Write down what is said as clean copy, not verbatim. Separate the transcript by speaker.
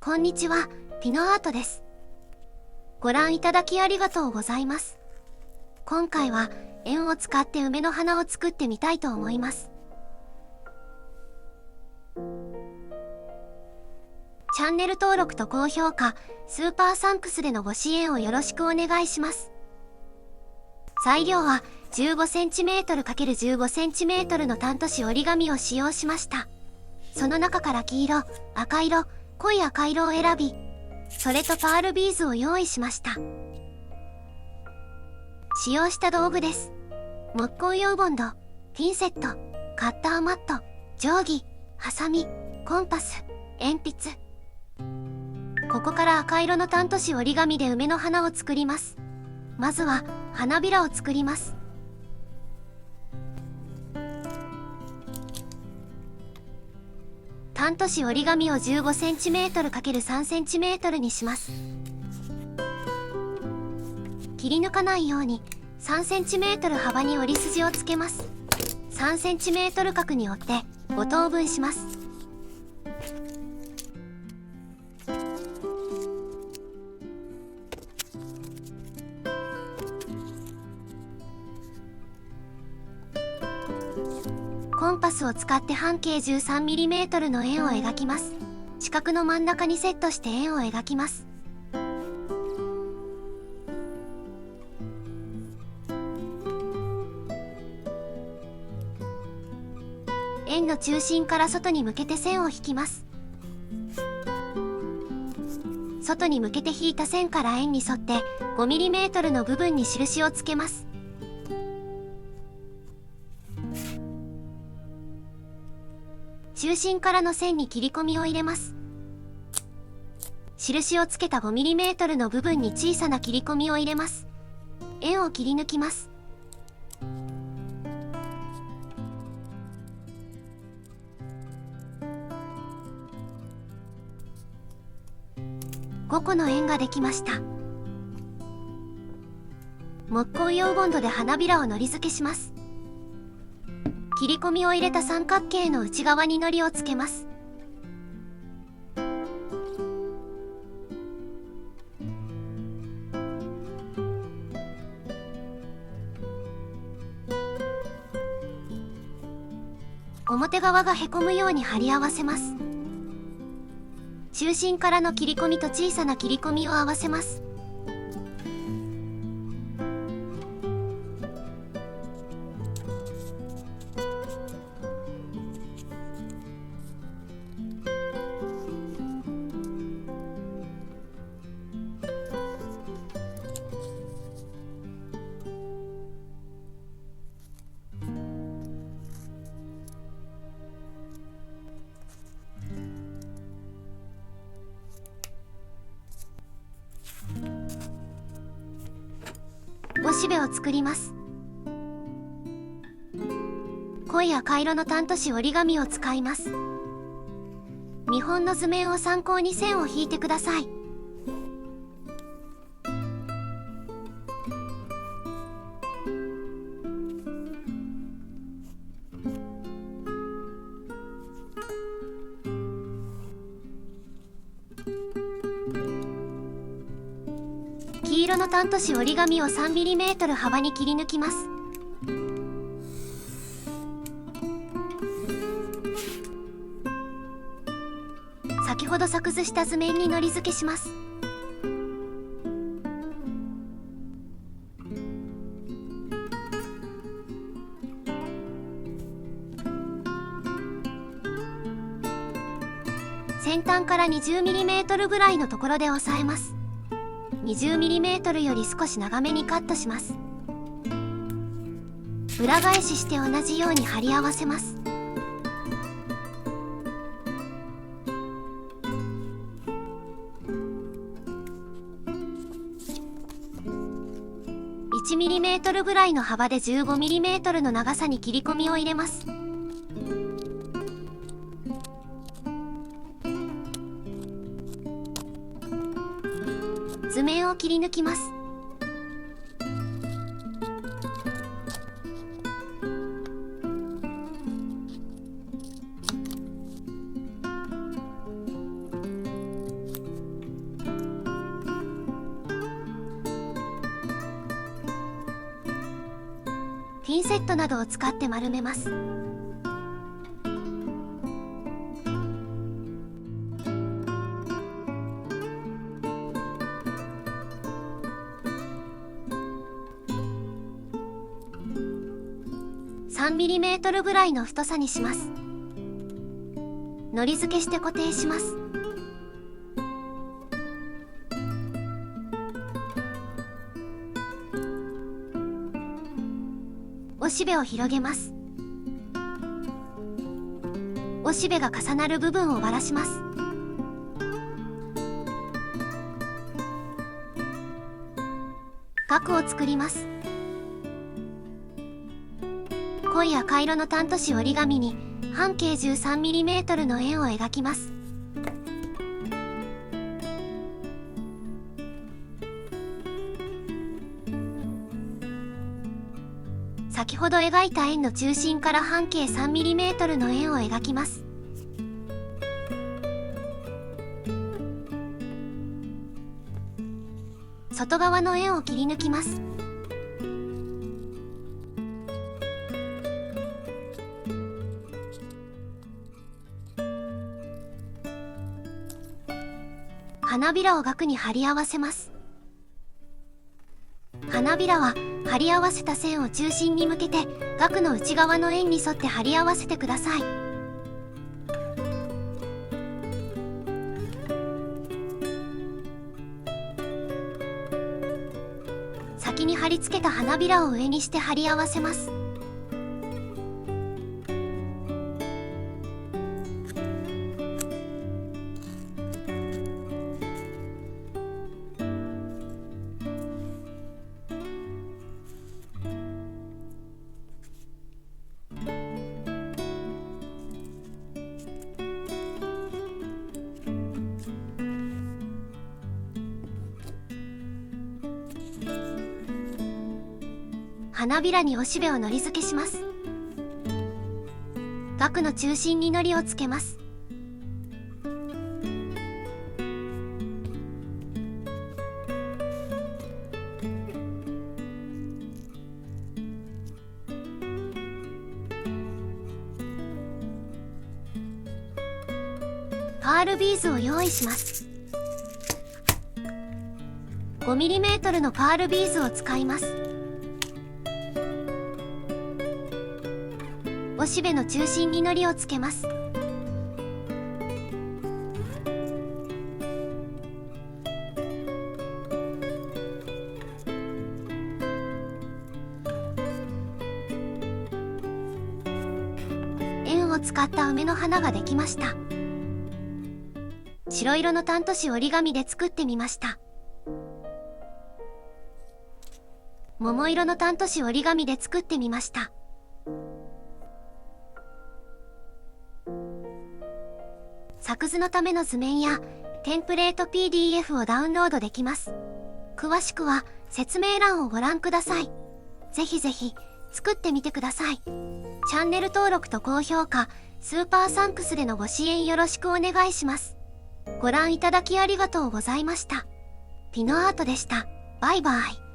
Speaker 1: こんにちは、ピノアートです。ご覧いただきありがとうございます。今回は円を使って梅の花を作ってみたいと思います。チャンネル登録と高評価、スーパーサンクスでのご支援をよろしくお願いします。材料は 15cm×15cm のタント紙折り紙を使用しました。その中から黄色、赤色、濃い赤色を選び、それとパールビーズを用意しました。使用した道具です。木工用ボンド、ピンセット、カッターマット、定規、ハサミ、コンパス、鉛筆。ここから赤色のタント紙折り紙で梅の花を作ります。まずは花びらを作ります。タント紙折り紙を 15cm×3cm にします。切り抜かないように 3cm 幅に折り筋をつけます。3cm 角に折って5等分します。コンパスを使って半径 13mm の円を描きます。四角の真ん中にセットして円を描きます。円の中心から外に向けて線を引きます。外に向けて引いた線から円に沿って 5mm の部分に印をつけます。中心からの線に切り込みを入れます。印をつけた 5mm の部分に小さな切り込みを入れます。円を切り抜きます。5個の円ができました。木工用ボンドで花びらをのり付けします。切り込みを入れた三角形の内側にのりをつけます。表側がへこむように貼り合わせます。中心からの切り込みと小さな切り込みを合わせます。おしべを作ります。濃い赤色のタント紙折り紙を使います。見本の図面を参考に線を引いてください。黄色のタント紙折り紙を 3mm 幅に切り抜きます。先ほど作図した図面にのり付けします。先端から 20mm ぐらいのところで押さえます。20mm より少し長めにカットします。裏返しして同じように貼り合わせます。1mm ぐらいの幅で 15mm の長さに切り込みを入れます。図面を切り抜きます。ピンセットなどを使って丸めます。3mm ぐらいの太さにします。糊付けして固定します。おしべを広げます。おしべが重なる部分を割らします。額を作ります。濃い赤色のタント紙折り紙に半径 13mm の円を描きます。先ほど描いた円の中心から半径 3mm の円を描きます。外側の円を切り抜きます。花びらを額に貼り合わせます。花びらは貼り合わせた線を中心に向けて額の内側の円に沿って貼り合わせてください。先に貼り付けた花びらを上にして貼り合わせます。花びらにおしべを糊付けします。額の中心に糊をつけます。パールビーズを用意します。5mm のパールビーズを使います。おしべの中心に糊をつけます。円を使った梅の花ができました。白色のタント紙折り紙で作ってみました。桃色のタント紙折り紙で作ってみました。作図のための図面やテンプレート PDF をダウンロードできます。詳しくは説明欄をご覧ください。ぜひぜひ作ってみてください。チャンネル登録と高評価、スーパーサンクスでのご支援よろしくお願いします。ご覧いただきありがとうございました。ピノアートでした。バイバイ。